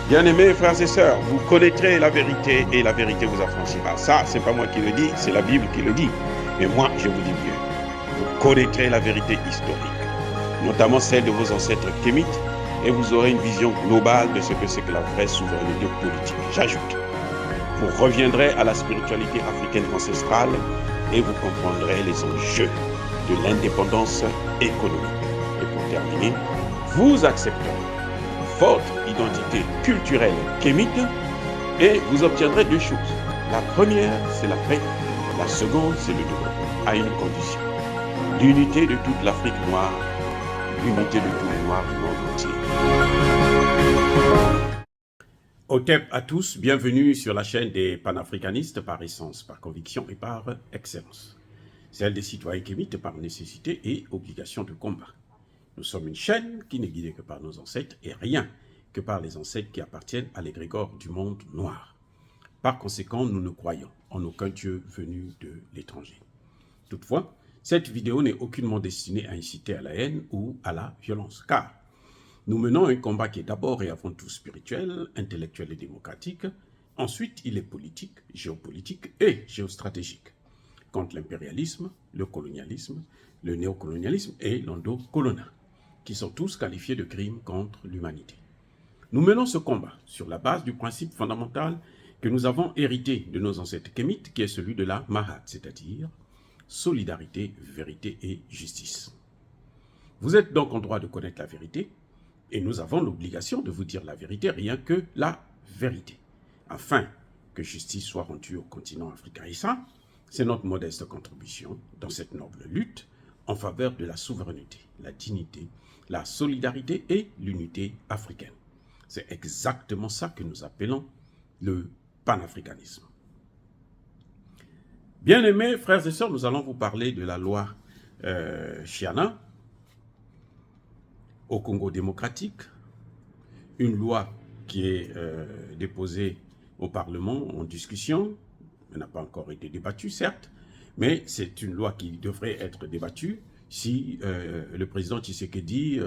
Bien-aimés frères et sœurs, vous connaîtrez la vérité et la vérité vous affranchira. Ça, c'est pas moi qui le dis, c'est la Bible qui le dit. Mais moi, je vous dis bien, vous connaîtrez la vérité historique, notamment celle de vos ancêtres kémites, et vous aurez une vision globale de ce que c'est que la vraie souveraineté politique. J'ajoute, vous reviendrez à la spiritualité africaine ancestrale et vous comprendrez les enjeux de l'indépendance économique. Et pour terminer, vous accepterez votre identité culturelle kémite et vous obtiendrez deux choses. La première, c'est la paix. La seconde, c'est le développement, à une condition. L'unité de toute l'Afrique noire, l'unité de tous les Noirs du monde entier. Otep à tous, bienvenue sur la chaîne des panafricanistes par essence, par conviction et par excellence. Celle des citoyens kémites par nécessité et obligation de combat. Nous sommes une chaîne qui n'est guidée que par nos ancêtres et rien que par les ancêtres qui appartiennent à l'égrégore du monde noir. Par conséquent, nous ne croyons en aucun Dieu venu de l'étranger. Toutefois, cette vidéo n'est aucunement destinée à inciter à la haine ou à la violence, car nous menons un combat qui est d'abord et avant tout spirituel, intellectuel et démocratique. Ensuite, il est politique, géopolitique et géostratégique, contre l'impérialisme, le colonialisme, le néocolonialisme et l'endocoloniat, qui sont tous qualifiés de crimes contre l'humanité. Nous menons ce combat sur la base du principe fondamental que nous avons hérité de nos ancêtres kémites, qui est celui de la Mahat, c'est-à-dire solidarité, vérité et justice. Vous êtes donc en droit de connaître la vérité, et nous avons l'obligation de vous dire la vérité, rien que la vérité, afin que justice soit rendue au continent africain. Et ça, c'est notre modeste contribution dans cette noble lutte en faveur de la souveraineté, la dignité, la solidarité et l'unité africaine. C'est exactement ça que nous appelons le panafricanisme. Bien-aimés frères et sœurs, nous allons vous parler de la loi Chiana au Congo démocratique, une loi qui est déposée au Parlement en discussion. Elle n'a pas encore été débattue, certes, mais c'est une loi qui devrait être débattue si le président Tshisekedi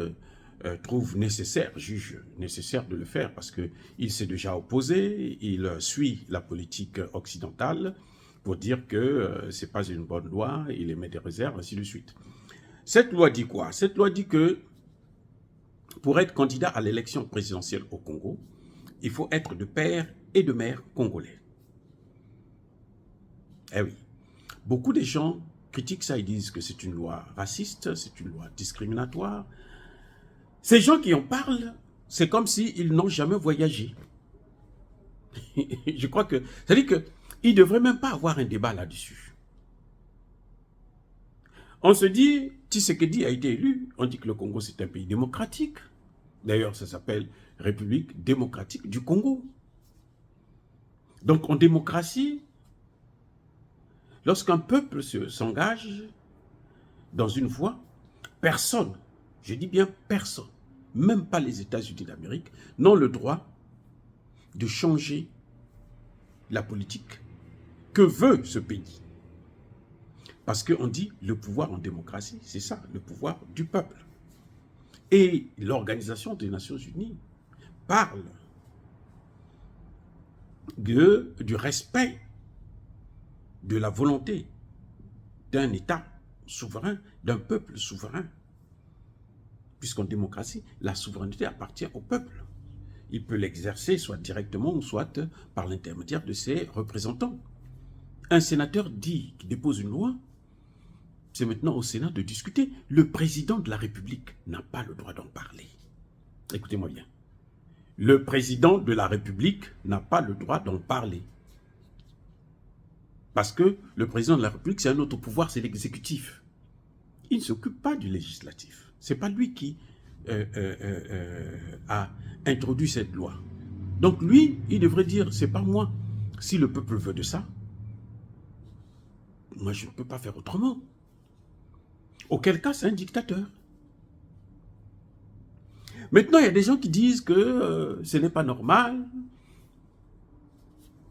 trouve nécessaire, juge nécessaire de le faire, parce qu'il s'est déjà opposé, il suit la politique occidentale pour dire que ce n'est pas une bonne loi, il émet des réserves, ainsi de suite. Cette loi dit quoi? Cette loi dit que pour être candidat à l'élection présidentielle au Congo, il faut être de père et de mère congolais. Eh oui, beaucoup de gens critiquent ça, ils disent que c'est une loi raciste, c'est une loi discriminatoire. Ces gens qui en parlent, c'est comme s'ils n'ont jamais voyagé. Je crois que, c'est-à-dire qu'ils ne devraient même pas avoir un débat là-dessus. On se dit, Tshisekedi a été élu, on dit que le Congo c'est un pays démocratique. D'ailleurs, ça s'appelle République démocratique du Congo. Donc en démocratie, lorsqu'un peuple s'engage dans une voie, personne, je dis bien personne, même pas les États-Unis d'Amérique, n'ont le droit de changer la politique que veut ce pays. Parce qu'on dit le pouvoir en démocratie, c'est ça, le pouvoir du peuple. Et l'Organisation des Nations Unies parle du respect de la volonté d'un État souverain, d'un peuple souverain. Puisqu'en démocratie, la souveraineté appartient au peuple. Il peut l'exercer soit directement ou soit par l'intermédiaire de ses représentants. Un sénateur dit qu'il dépose une loi, c'est maintenant au Sénat de discuter. Le président de la République n'a pas le droit d'en parler. Écoutez-moi bien. Le président de la République n'a pas le droit d'en parler. Parce que le président de la République, c'est un autre pouvoir, c'est l'exécutif. Il ne s'occupe pas du législatif. Ce n'est pas lui qui a introduit cette loi. Donc lui, il devrait dire, c'est pas moi. Si le peuple veut de ça, moi je ne peux pas faire autrement. Auquel cas, c'est un dictateur. Maintenant, il y a des gens qui disent que ce n'est pas normal.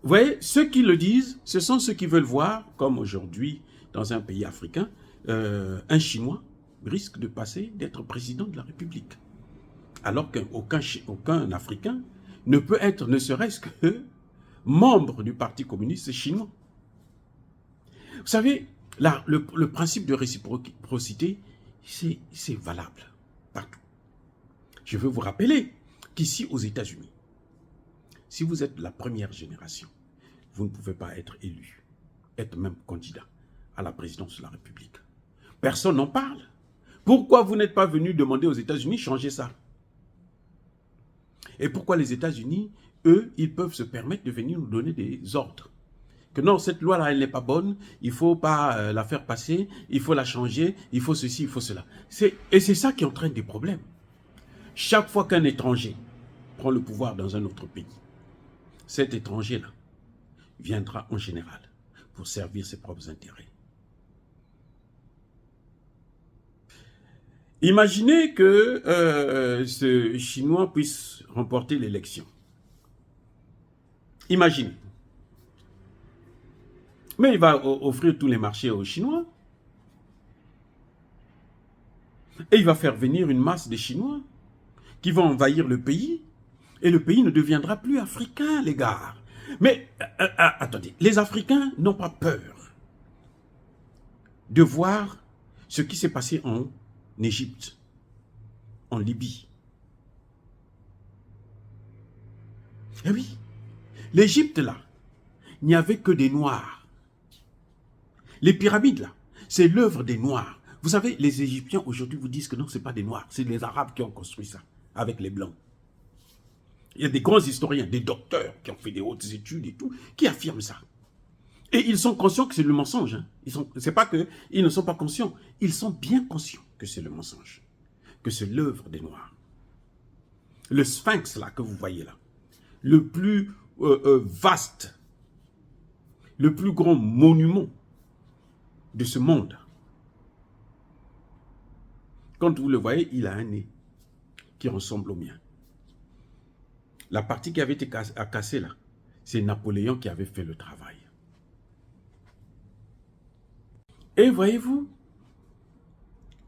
Vous voyez, ceux qui le disent, ce sont ceux qui veulent voir, comme aujourd'hui, dans un pays africain, un Chinois risque de passer d'être président de la République. Alors qu'aucun Africain ne peut être ne serait-ce que membre du Parti communiste chinois. Vous savez, là, le principe de réciprocité, c'est valable partout. Je veux vous rappeler qu'ici, aux États-Unis, si vous êtes la première génération, vous ne pouvez pas être élu, être même candidat à la présidence de la République. Personne n'en parle. Pourquoi vous n'êtes pas venu demander aux États-Unis de changer ça? Et pourquoi les États-Unis, eux, ils peuvent se permettre de venir nous donner des ordres? Que non, cette loi-là, elle n'est pas bonne, il ne faut pas la faire passer, il faut la changer, il faut ceci, il faut cela. Et c'est ça qui entraîne des problèmes. Chaque fois qu'un étranger prend le pouvoir dans un autre pays, cet étranger-là viendra en général pour servir ses propres intérêts. Imaginez que ce Chinois puisse remporter l'élection. Imaginez. Mais il va offrir tous les marchés aux Chinois. Et il va faire venir une masse de Chinois qui vont envahir le pays. Et le pays ne deviendra plus africain, les gars. Mais, attendez, les Africains n'ont pas peur de voir ce qui s'est passé en Égypte, en Libye. Eh oui, l'Égypte, là, il n'y avait que des Noirs. Les pyramides, là, c'est l'œuvre des Noirs. Vous savez, les Égyptiens, aujourd'hui, vous disent que non, ce n'est pas des Noirs. C'est les Arabes qui ont construit ça, avec les Blancs. Il y a des grands historiens, des docteurs qui ont fait des hautes études et tout, qui affirment ça. Et ils sont conscients que c'est le mensonge. Hein. C'est pas qu'ils ne sont pas conscients. Ils sont bien conscients que c'est le mensonge. Que c'est l'œuvre des Noirs. Le Sphinx, là, que vous voyez là, le plus vaste, le plus grand monument de ce monde. Quand vous le voyez, il a un nez qui ressemble au mien. La partie qui avait été cassée là, c'est Napoléon qui avait fait le travail. Et voyez-vous,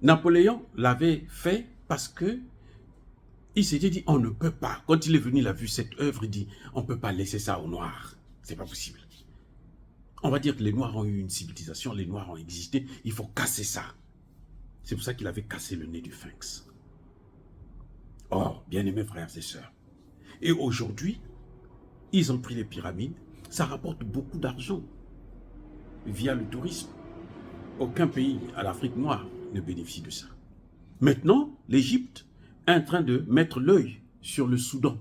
Napoléon l'avait fait parce que il s'était dit, on ne peut pas. Quand il est venu, il a vu cette œuvre, il dit, on ne peut pas laisser ça aux Noirs. C'est pas possible. On va dire que les Noirs ont eu une civilisation, les Noirs ont existé, il faut casser ça. C'est pour ça qu'il avait cassé le nez du Sphinx. Or, bien-aimés frères et sœurs, et aujourd'hui, ils ont pris les pyramides, ça rapporte beaucoup d'argent via le tourisme. Aucun pays à l'Afrique noire ne bénéficie de ça. Maintenant, l'Égypte est en train de mettre l'œil sur le Soudan.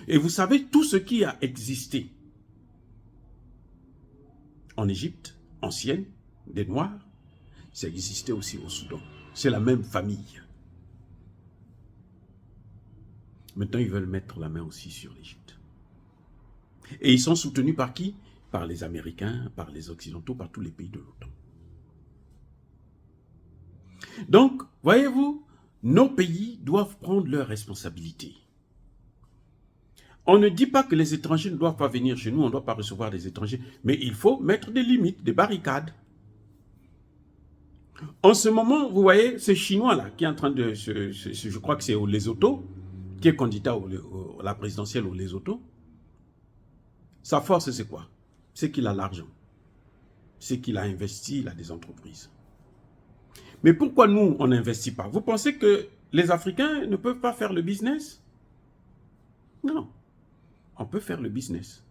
Et vous savez, tout ce qui a existé en Égypte, ancienne, des Noirs, ça existait aussi au Soudan. C'est la même famille. Maintenant, ils veulent mettre la main aussi sur l'Égypte. Et ils sont soutenus par qui? Par les Américains, par les Occidentaux, par tous les pays de l'OTAN. Donc, voyez-vous, nos pays doivent prendre leurs responsabilités. On ne dit pas que les étrangers ne doivent pas venir chez nous, on ne doit pas recevoir des étrangers, mais il faut mettre des limites, des barricades. En ce moment, vous voyez, ce Chinois-là, qui est en train de, je crois que c'est au Lesotho, qui est candidat à la présidentielle au Lesotho, sa force, c'est quoi? C'est qu'il a l'argent. C'est qu'il a investi, il a des entreprises. Mais pourquoi nous, on n'investit pas? Vous pensez que les Africains ne peuvent pas faire le business? Non. On peut faire le business.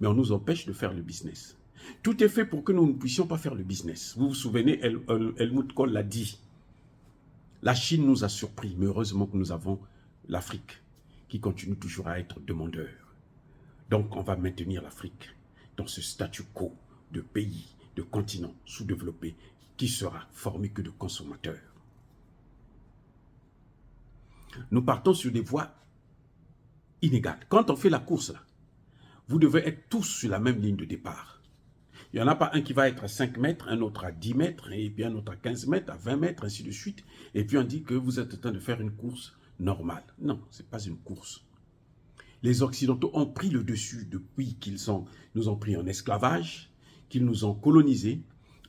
Mais on nous empêche de faire le business. Tout est fait pour que nous ne puissions pas faire le business. Vous vous souvenez, Helmut Kohl l'a dit. La Chine nous a surpris, mais heureusement que nous avons l'Afrique qui continue toujours à être demandeur. Donc on va maintenir l'Afrique dans ce statu quo de pays, de continent sous-développé qui sera formé que de consommateurs. Nous partons sur des voies inégales. Quand on fait la course, là, vous devez être tous sur la même ligne de départ. Il n'y en a pas un qui va être à 5 mètres, un autre à 10 mètres, et puis un autre à 15 mètres, à 20 mètres, ainsi de suite. Et puis on dit que vous êtes en train de faire une course normale. Non, ce n'est pas une course. Les Occidentaux ont pris le dessus depuis qu'ils nous ont pris en esclavage, qu'ils nous ont colonisés.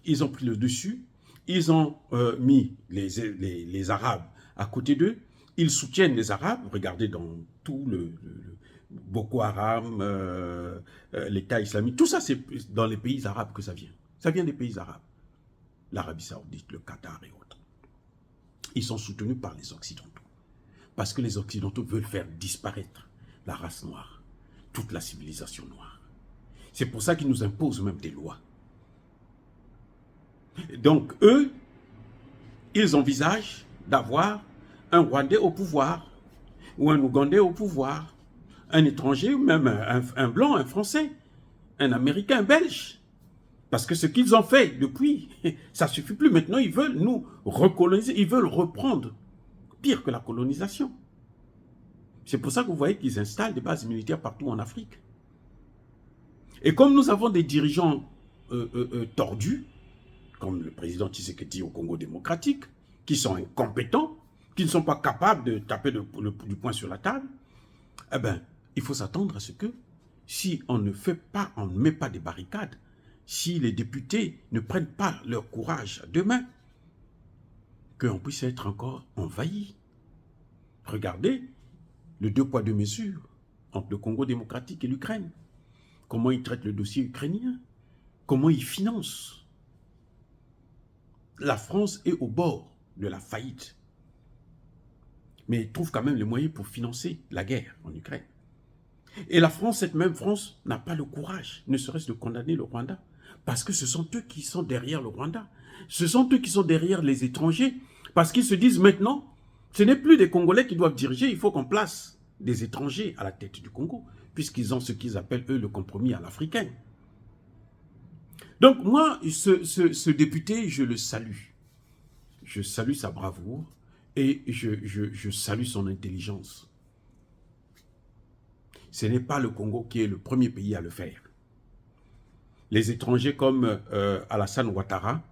Ils ont pris le dessus, ils ont mis les Arabes à côté d'eux. Ils soutiennent les Arabes. Regardez dans tout Boko Haram, l'État islamique, tout ça, c'est dans les pays arabes que ça vient. Ça vient des pays arabes. L'Arabie Saoudite, le Qatar et autres. Ils sont soutenus par les Occidentaux. Parce que les Occidentaux veulent faire disparaître la race noire, toute la civilisation noire. C'est pour ça qu'ils nous imposent même des lois. Donc, eux, ils envisagent d'avoir un Rwandais au pouvoir, ou un Ougandais au pouvoir, un étranger, ou même un Blanc, un Français, un Américain, un Belge. Parce que ce qu'ils ont fait depuis, ça ne suffit plus. Maintenant, ils veulent nous recoloniser, ils veulent reprendre, pire que la colonisation. C'est pour ça que vous voyez qu'ils installent des bases militaires partout en Afrique. Et comme nous avons des dirigeants tordus, comme le président Tshisekedi au Congo démocratique, qui sont incompétents, qui ne sont pas capables de taper du poing sur la table, eh bien, il faut s'attendre à ce que, si on ne fait pas, on ne met pas des barricades, si les députés ne prennent pas leur courage à deux mains, qu'on puisse être encore envahi. Regardez le 2 poids 2 mesures entre le Congo démocratique et l'Ukraine. Comment ils traitent le dossier ukrainien, comment ils financent. La France est au bord de la faillite. Mais ils trouvent quand même les moyens pour financer la guerre en Ukraine. Et la France, cette même France, n'a pas le courage, ne serait-ce de condamner le Rwanda. Parce que ce sont eux qui sont derrière le Rwanda. Ce sont eux qui sont derrière les étrangers. Parce qu'ils se disent maintenant, ce n'est plus des Congolais qui doivent diriger, il faut qu'on place des étrangers à la tête du Congo. Puisqu'ils ont ce qu'ils appellent, eux, le compromis à l'africain. Donc moi, ce député, je le salue. Je salue sa bravoure et je salue son intelligence. Ce n'est pas le Congo qui est le premier pays à le faire. Les étrangers comme Alassane Ouattara,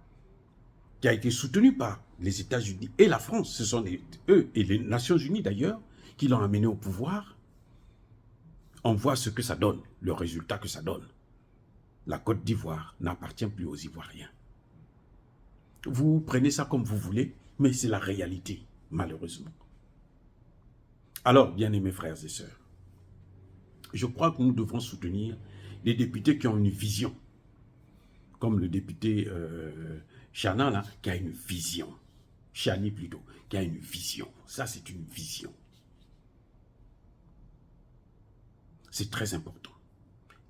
qui a été soutenu par les États-Unis et la France, ce sont eux et les Nations Unies d'ailleurs, qui l'ont amené au pouvoir. On voit ce que ça donne, le résultat que ça donne. La Côte d'Ivoire n'appartient plus aux Ivoiriens. Vous prenez ça comme vous voulez, mais c'est la réalité, malheureusement. Alors, bien-aimés frères et sœurs, je crois que nous devons soutenir les députés qui ont une vision, comme le député Chana, là, qui a une vision. Chani plutôt, qui a une vision. Ça, c'est une vision. C'est très important.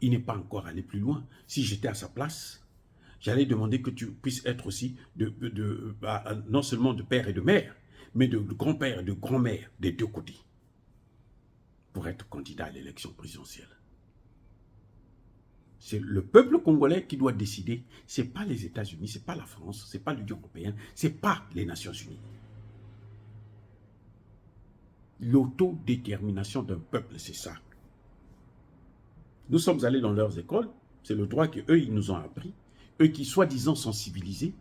Il n'est pas encore allé plus loin. Si j'étais à sa place, j'allais demander que tu puisses être aussi non seulement de père et de mère, mais de grand-père et de grand-mère des deux côtés, pour être candidat à l'élection présidentielle. C'est le peuple congolais qui doit décider. Ce n'est pas les États-Unis, ce n'est pas la France, ce n'est pas l'Union européenne, ce n'est pas les Nations Unies. L'autodétermination d'un peuple, c'est ça. Nous sommes allés dans leurs écoles, c'est le droit qu'eux, ils nous ont appris, eux qui soi-disant sont civilisés,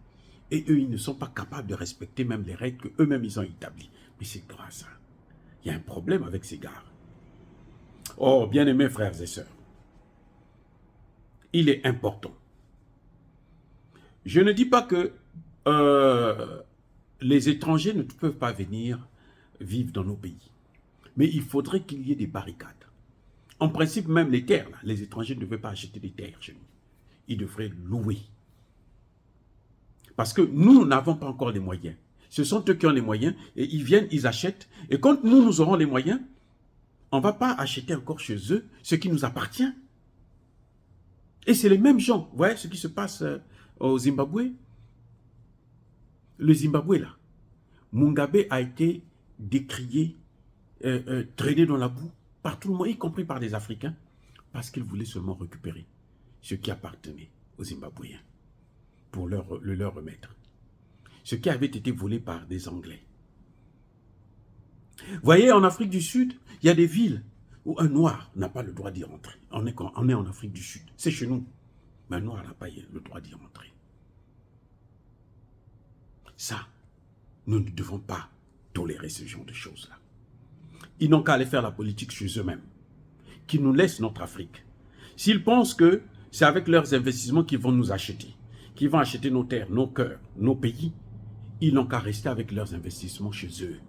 et eux, ils ne sont pas capables de respecter même les règles qu'eux-mêmes, ils ont établies. Mais c'est grâce à ça. Il y a un problème avec ces gars. Oh, bien-aimés frères et sœurs, il est important. Je ne dis pas que les étrangers ne peuvent pas venir vivre dans nos pays, mais il faudrait qu'il y ait des barricades. En principe, même les terres, là, les étrangers ne devaient pas acheter des terres chez nous. Ils devraient louer. Parce que nous n'avons pas encore les moyens. Ce sont eux qui ont les moyens et ils viennent, ils achètent. Et quand nous aurons les moyens, on ne va pas acheter encore chez eux ce qui nous appartient. Et c'est les mêmes gens. Vous voyez ce qui se passe au Zimbabwe? Le Zimbabwe, là, Mugabe a été décrié, traîné dans la boue, par tout le monde, y compris par les Africains, parce qu'ils voulaient seulement récupérer ce qui appartenait aux Zimbabwéens pour le leur remettre. Ce qui avait été volé par des Anglais. Vous voyez, en Afrique du Sud, il y a des villes où un noir n'a pas le droit d'y rentrer. On est en Afrique du Sud, c'est chez nous. Mais un noir n'a pas le droit d'y rentrer. Ça, nous ne devons pas tolérer ce genre de choses-là. Ils n'ont qu'à aller faire la politique chez eux-mêmes. Qu'ils nous laissent notre Afrique. S'ils pensent que c'est avec leurs investissements qu'ils vont nous acheter, qu'ils vont acheter nos terres, nos cœurs, nos pays, ils n'ont qu'à rester avec leurs investissements chez eux.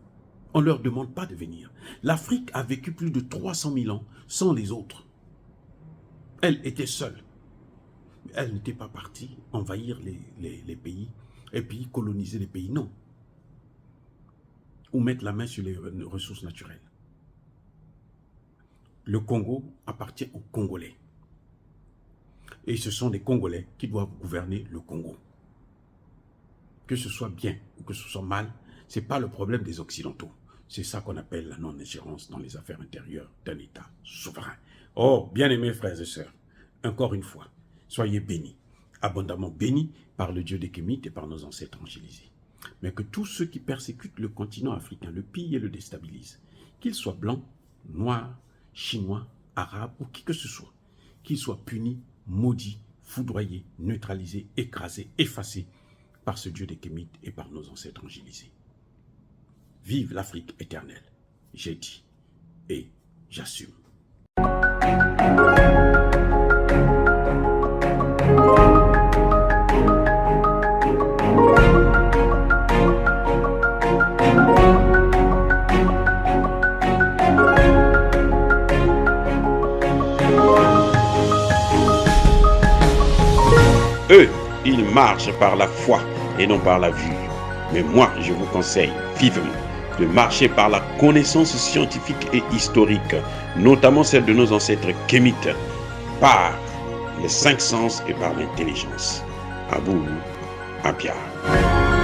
On ne leur demande pas de venir. L'Afrique a vécu plus de 300 000 ans sans les autres. Elle était seule. Elle n'était pas partie envahir les pays et puis coloniser les pays, non. Ou mettre la main sur les ressources naturelles. Le Congo appartient aux Congolais. Et ce sont les Congolais qui doivent gouverner le Congo. Que ce soit bien ou que ce soit mal, ce n'est pas le problème des Occidentaux. C'est ça qu'on appelle la non-ingérence dans les affaires intérieures d'un État souverain. Oh, bien-aimés frères et sœurs, encore une fois, soyez bénis, abondamment bénis par le Dieu des Kémites et par nos ancêtres angélisés. Mais que tous ceux qui persécutent le continent africain le pillent et le déstabilisent, qu'ils soient blancs, noirs, chinois, arabes ou qui que ce soit, qu'ils soient punis, maudits, foudroyés, neutralisés, écrasés, effacés par ce Dieu des Kémites et par nos ancêtres angélisés. Vive l'Afrique éternelle, j'ai dit et j'assume. Eux, ils marchent par la foi et non par la vue. Mais moi, je vous conseille vivement de marcher par la connaissance scientifique et historique, notamment celle de nos ancêtres kémites, par les 5 sens et par l'intelligence. À vous, à Pierre.